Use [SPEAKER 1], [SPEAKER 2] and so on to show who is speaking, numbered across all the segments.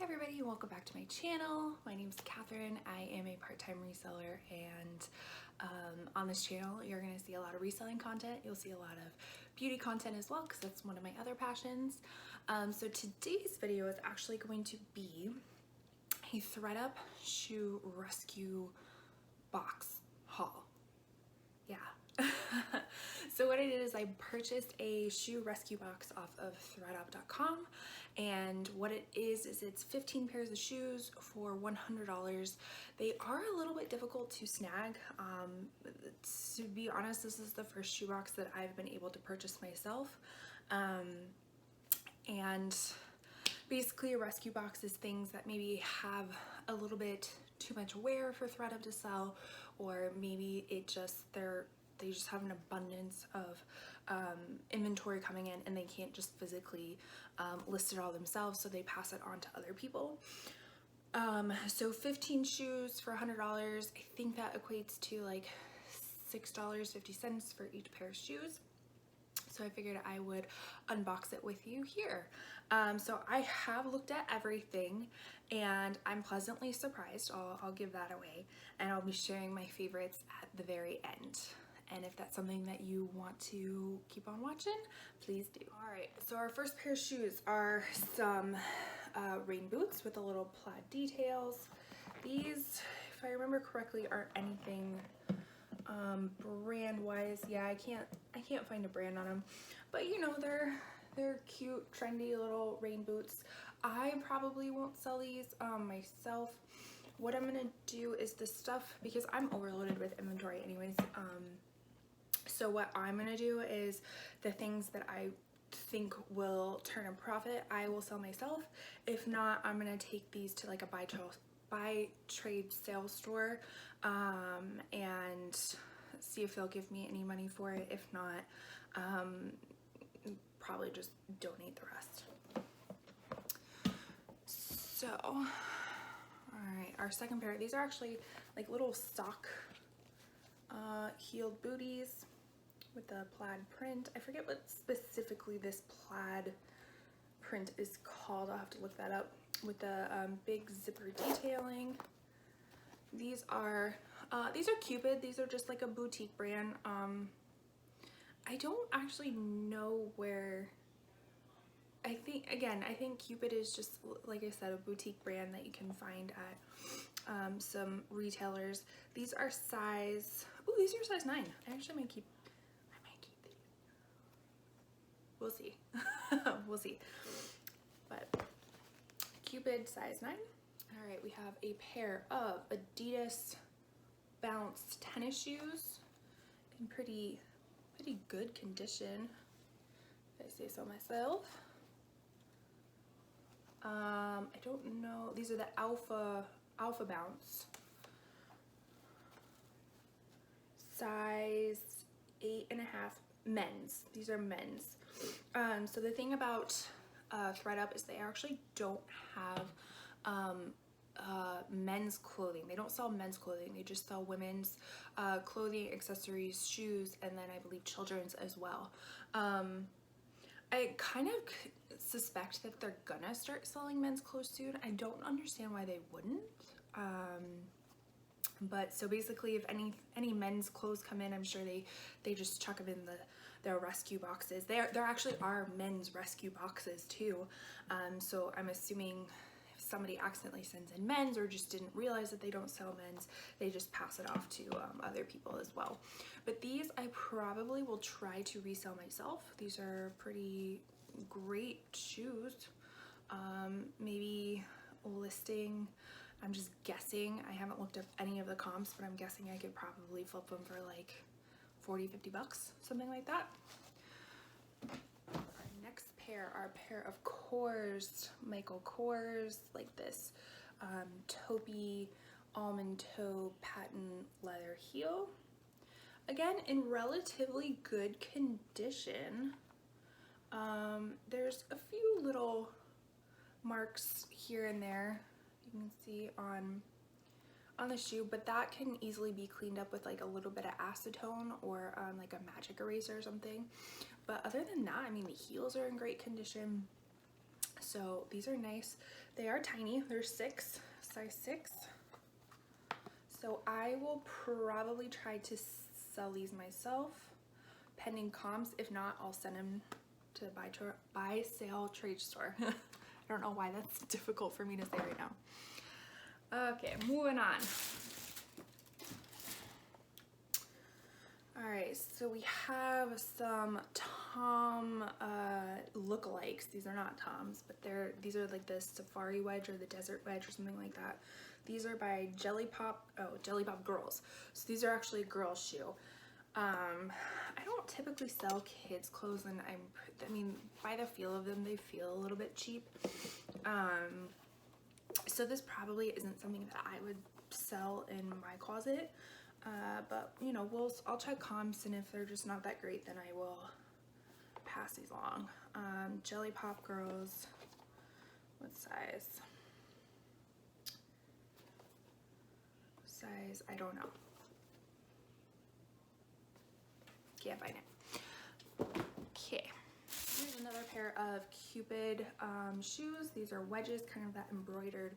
[SPEAKER 1] everybody, welcome back to my channel. My name is Catherine. I am a part-time reseller, and on this channel you're going to see a lot of reselling content. You'll see a lot of beauty content as well, because that's one of my other passions. So today's video is actually going to be a ThredUP shoe rescue box haul. Yeah. So what I did is I purchased a shoe rescue box off of ThredUP.com, and what it is it's 15 pairs of shoes for $100. They are a little bit difficult to snag. To be honest, this is the first shoe box that I've been able to purchase myself. And basically a rescue box is things that maybe have a little bit too much wear for ThredUP to sell, or maybe it just they just have an abundance of inventory coming in and they can't just physically list it all themselves, so they pass it on to other people. So 15 shoes for $100, I think that equates to like $6.50 for each pair of shoes. So I figured I would unbox it with you here. So I have looked at everything and I'm pleasantly surprised. I'll give that away, and I'll be sharing my favorites at the very end. And if that's something that you want to keep on watching, please do. All right, so our first pair of shoes are some rain boots with a little plaid details. These, if I remember correctly, aren't anything brand wise. Yeah, I can't find a brand on them, but you know, they're cute, trendy little rain boots. I probably won't sell these myself. What I'm gonna do is the stuff, because I'm overloaded with inventory anyways, so what I'm gonna do is the things that I think will turn a profit, I will sell myself. If not, I'm gonna take these to like a buy trade sale store and see if they'll give me any money for it. If not, probably just donate the rest. So, all right, our second pair, these are actually like little sock heeled booties with the plaid print. I forget what specifically this plaid print is called. I'll have to look that up. With the big zipper detailing. These are Cupid. These are just like a boutique brand. I don't actually know where. I think Cupid is just, like I said, a boutique brand that you can find at some retailers. These are size, these are size 9. I might keep these. We'll see. We'll see. But Cupid size 9. All right, we have a pair of Adidas Bounce tennis shoes in pretty good condition, if I say so myself. I don't know. These are the Alpha Bounce. Size 8.5 men's. These are men's. So the thing about ThredUP is they actually don't have men's clothing. They don't sell men's clothing. They just sell women's clothing, accessories, shoes, and then I believe children's as well. I kind of suspect that they're gonna start selling men's clothes soon. I don't understand why they wouldn't. But so basically, if any men's clothes come in, I'm sure they just chuck them in their rescue boxes. There actually are men's rescue boxes too. So I'm assuming if somebody accidentally sends in men's or just didn't realize that they don't sell men's, they just pass it off to other people as well. But these I probably will try to resell myself. These are pretty great shoes. Maybe listing, I'm just guessing, I haven't looked up any of the comps, but I'm guessing I could probably flip them for like 40-50 bucks, something like that. Our next pair are a pair of Kors, Michael Kors, like this taupey almond toe patent leather heel. Again, in relatively good condition. There's a few little marks here and there you can see on the shoe, but that can easily be cleaned up with like a little bit of acetone or like a magic eraser or something. But other than that, I mean, the heels are in great condition. So these are nice. They are tiny. They're size 6. So I will probably try to sell these myself, pending comps. If not, I'll send them to buy sale trade store. I don't know why that's difficult for me to say right now. Okay, moving on. All right, so we have some Tom lookalikes. These are not Toms, but these are like the Safari Wedge or the Desert Wedge or something like that. These are by Jelly Pop Girls. So these are actually a girl's shoe. I don't typically sell kids clothes, and I mean, by the feel of them, they feel a little bit cheap. So this probably isn't something that I would sell in my closet. But you know, I'll check comps, and if they're just not that great, then I will pass these along. Jelly Pop Girls, what size? Size, I don't know. Can't find it. Okay, here's another pair of Cupid shoes. These are wedges, kind of that embroidered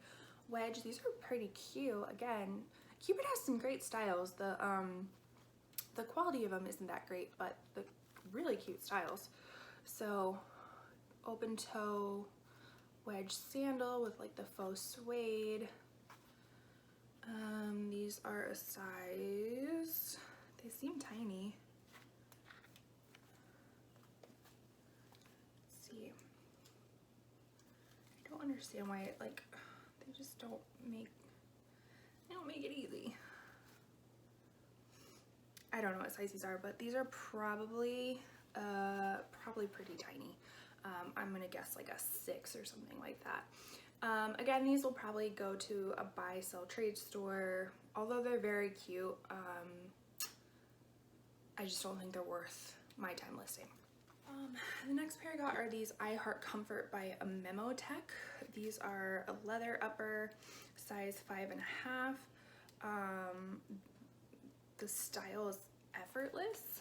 [SPEAKER 1] wedge. These are pretty cute. Again, Cupid has some great styles. The quality of them isn't that great, but the really cute styles. So open toe wedge sandal with like the faux suede. These are a size, they seem tiny. Let's see. I don't understand why it they just don't make it easy. I don't know what size these are, but these are probably pretty tiny. I'm gonna guess like a 6 or something like that. Again, these will probably go to a buy sell trade store, although they're very cute. I just don't think they're worth my time listing. The next pair I got are these I Heart Comfort by Memotech. These are a leather upper, size 5.5. The style is effortless.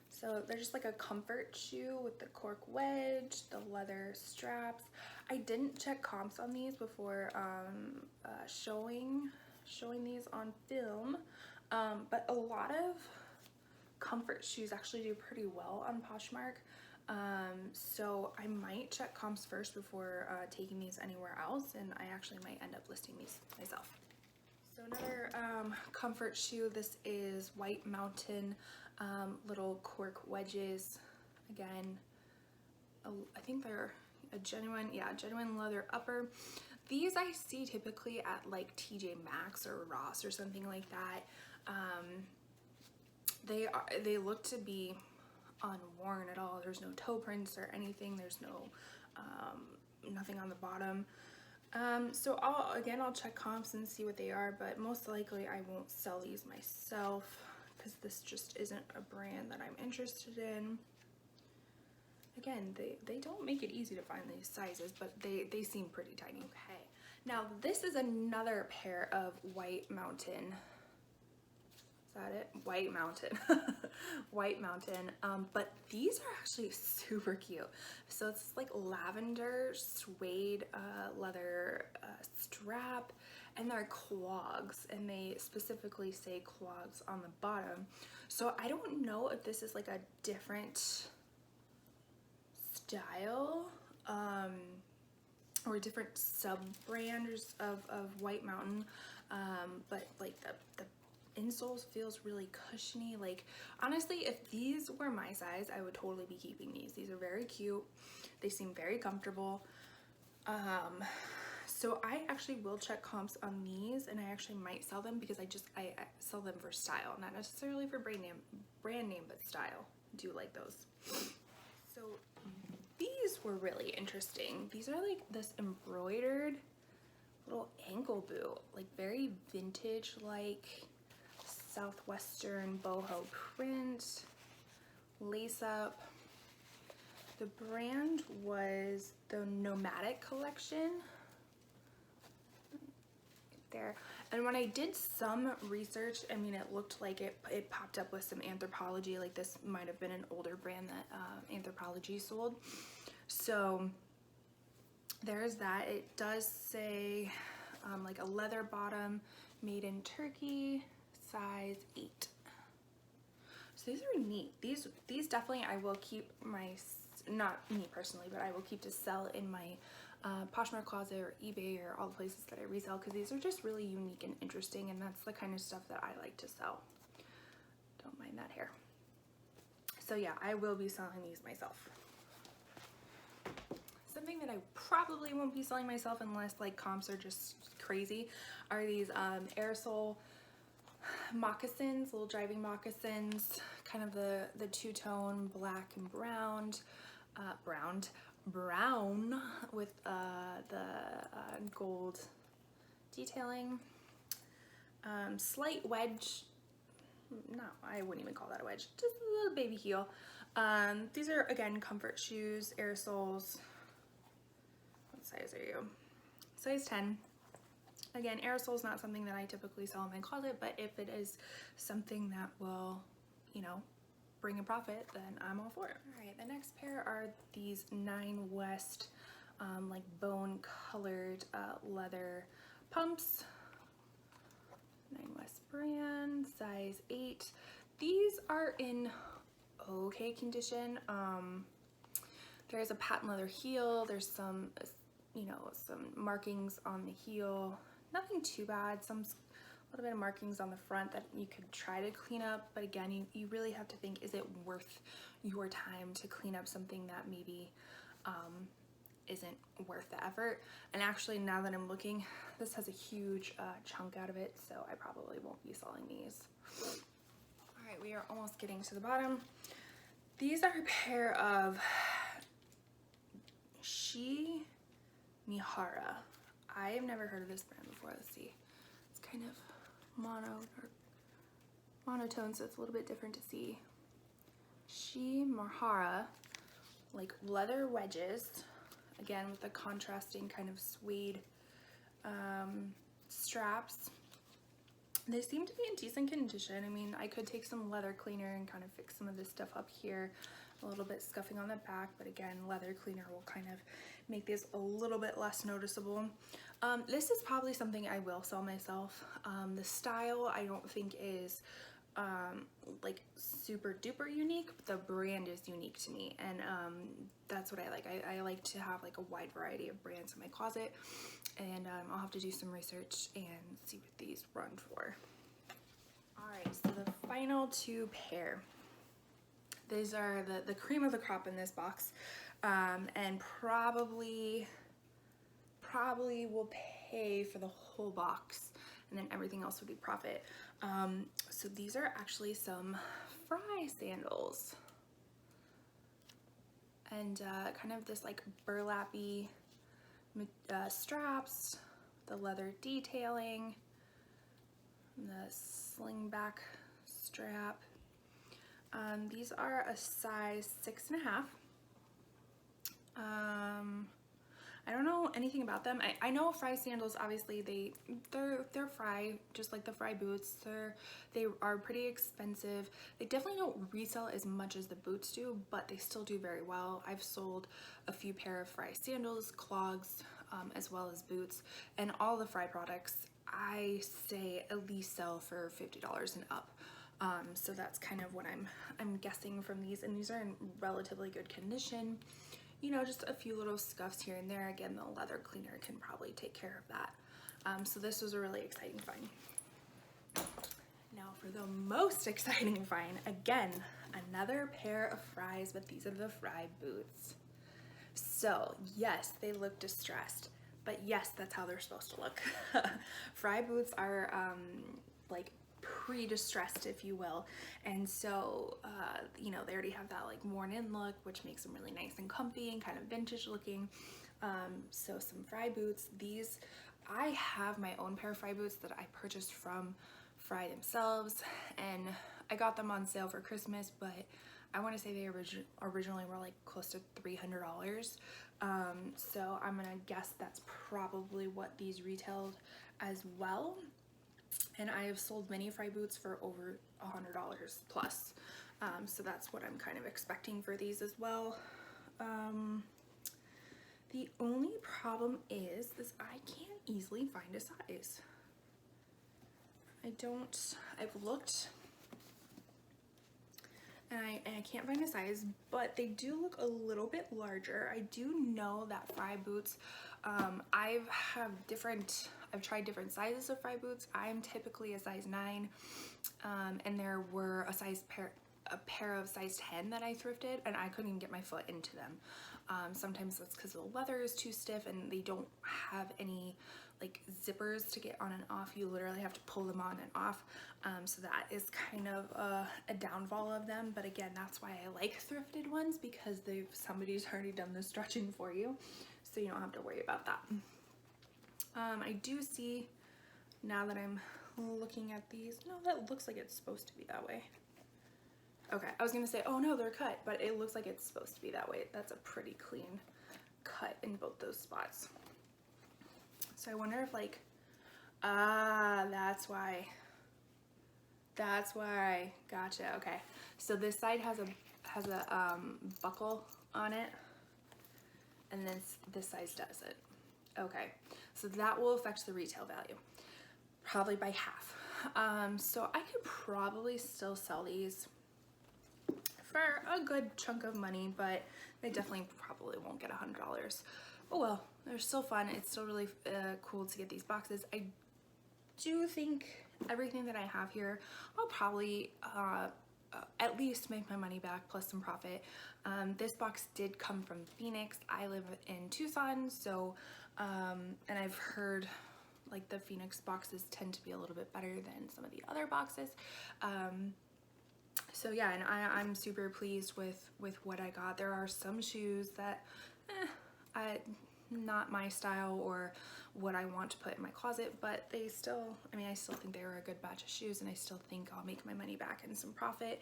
[SPEAKER 1] So they're just like a comfort shoe with the cork wedge, the leather straps. I didn't check comps on these before showing these on film, but a lot of comfort shoes actually do pretty well on Poshmark. So I might check comps first before taking these anywhere else, and I actually might end up listing these myself. So another comfort shoe, this is White Mountain, little cork wedges. Again, I think they're a genuine leather upper. These I see typically at like TJ Maxx or Ross or something like that. They look to be unworn at all. There's no toe prints or anything. There's no nothing on the bottom. So I'll check comps and see what they are, but most likely I won't sell these myself because this just isn't a brand that I'm interested in. Again, they don't make it easy to find these sizes, but they seem pretty tiny. Okay, now this is another pair of White Mountain. Is that it? White Mountain. White Mountain. But these are actually super cute. So it's like lavender suede leather strap, and they're clogs, and they specifically say clogs on the bottom. So I don't know if this is like a different style or different sub-brands of White Mountain, but like the insoles feels really cushiony. Like honestly, if these were my size, I would totally be keeping these. These are very cute. They seem very comfortable. So I actually will check comps on these, and I actually might sell them because I sell them for style, not necessarily for brand name, but style. I do like those. So these were really interesting. These are like this embroidered little ankle boot, like very vintage, like southwestern boho print, lace up. The brand was the Nomadic collection. There. And when I did some research, I mean, it looked like it popped up with some Anthropologie, like this might have been an older brand that Anthropologie sold. So there's that. It does say like a leather bottom, made in Turkey, size 8. So these are neat. These definitely I will keep not me personally, but I will keep to sell in my Poshmark closet or eBay or all the places that I resell, because these are just really unique and interesting, and that's the kind of stuff that I like to sell. Don't mind that hair. So yeah, I will be selling these myself. Something that I probably won't be selling myself unless like comps are just crazy are these aerosol moccasins, little driving moccasins, kind of the two-tone black and brown with the gold detailing. Slight wedge, no, I wouldn't even call that a wedge, just a little baby heel. These are, again, comfort shoes, aerosols. What size are you? Size 10. Again, aerosol is not something that I typically sell in my closet, but if it is something that will, you know, bring a profit, then I'm all for it. All right, the next pair are these 9 West like bone colored leather pumps. 9 West brand, size 8. These are in okay condition. There's a patent leather heel. There's some, you know, some markings on the heel. Nothing too bad. A little bit of markings on the front that you could try to clean up, but again, you really have to think, is it worth your time to clean up something that maybe isn't worth the effort? And actually, now that I'm looking, this has a huge chunk out of it, so I probably won't be selling these. All right, we are almost getting to the bottom. These are a pair of Mihara. I have never heard of this brand before. Let's see. It's kind of monotone, so it's a little bit different to see. Mihara, like leather wedges, again with the contrasting kind of suede straps. They seem to be in decent condition. I mean, I could take some leather cleaner and kind of fix some of this stuff up here. A little bit scuffing on the back, but again, leather cleaner will kind of make these a little bit less noticeable. This is probably something I will sell myself. The style I don't think is like super duper unique, but the brand is unique to me, and that's what I like. I like to have like a wide variety of brands in my closet, and I'll have to do some research and see what these run for. All right, so the final 2 pair. These are the cream of the crop in this box, and probably will pay for the whole box, and then everything else would be profit. So these are actually some Fry sandals, and kind of this like burlappy straps, the leather detailing, the sling back strap. These are a size 6.5. I don't know anything about them. I know Fry sandals, obviously they're Fry, just like the Fry boots. They are pretty expensive. They definitely don't resell as much as the boots do, but they still do very well. I've sold a few pair of Fry sandals, clogs, as well as boots, and all the Fry products I say at least sell for $50 and up. So that's kind of what I'm guessing from these, and these are in relatively good condition. You know, just a few little scuffs here and there. Again, the leather cleaner can probably take care of that. So this was a really exciting find. Now for the most exciting find, again, another pair of Fries, but these are the Fry boots. So yes, they look distressed, but yes, that's how they're supposed to look. Fry boots are like pre-distressed, if you will, and so you know, they already have that like worn in look, which makes them really nice and comfy and kind of vintage looking. So some Fry boots. These, I have my own pair of Fry boots that I purchased from Fry themselves, and I got them on sale for Christmas, but I want to say they originally were like close to $300. So I'm gonna guess that's probably what these retailed as well. And I have sold many Fry boots for over $100 plus. So that's what I'm kind of expecting for these as well. The only problem is I can't easily find a size. I've looked and I can't find a size, but they do look a little bit larger. I do know that Frye boots, I've tried different sizes of Frye boots. I'm typically a size 9, and there were a pair of size 10 that I thrifted, and I couldn't even get my foot into them. Sometimes that's because the leather is too stiff and they don't have any like zippers to get on and off. You literally have to pull them on and off. So that is kind of a downfall of them. But again, that's why I like thrifted ones, because somebody's already done the stretching for you, so you don't have to worry about that. I do see, now that I'm looking at these, no, that looks like it's supposed to be that way. Okay, I was gonna say, oh no, they're cut, but it looks like it's supposed to be that way. That's a pretty clean cut in both those spots. So I wonder if like, that's why, gotcha, okay. So this side has a buckle on it, and then this side doesn't. Okay, so that will affect the retail value, probably by half. So I could probably still sell these for a good chunk of money, but they definitely probably won't get $100. Oh well, they're still fun. It's still really cool to get these boxes. I do think everything that I have here, I'll probably at least make my money back plus some profit. This box did come from Phoenix. I live in Tucson, so and I've heard like the Phoenix boxes tend to be a little bit better than some of the other boxes. So yeah, and I'm super pleased with what I got. There are some shoes that not my style or what I want to put in my closet, but they still, I mean, I still think they were a good batch of shoes, and I still think I'll make my money back and some profit.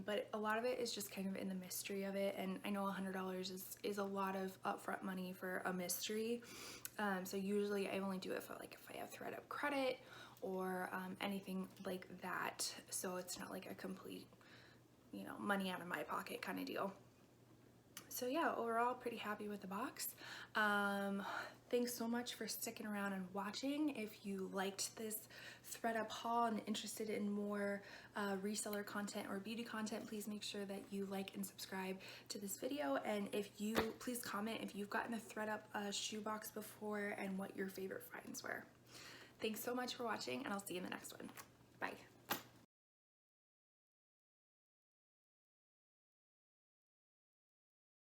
[SPEAKER 1] But a lot of it is just kind of in the mystery of it, and I know $100 is a lot of upfront money for a mystery. So usually I only do it for like if I have ThredUP credit or anything like that, so it's not like a complete, you know, money out of my pocket kind of deal. So yeah, overall pretty happy with the box. Thanks so much for sticking around and watching. If you liked this ThredUP haul and interested in more reseller content or beauty content, please make sure that you like and subscribe to this video. And please comment if you've gotten a ThredUP shoebox before and what your favorite finds were. Thanks so much for watching, and I'll see you in the next one. Bye.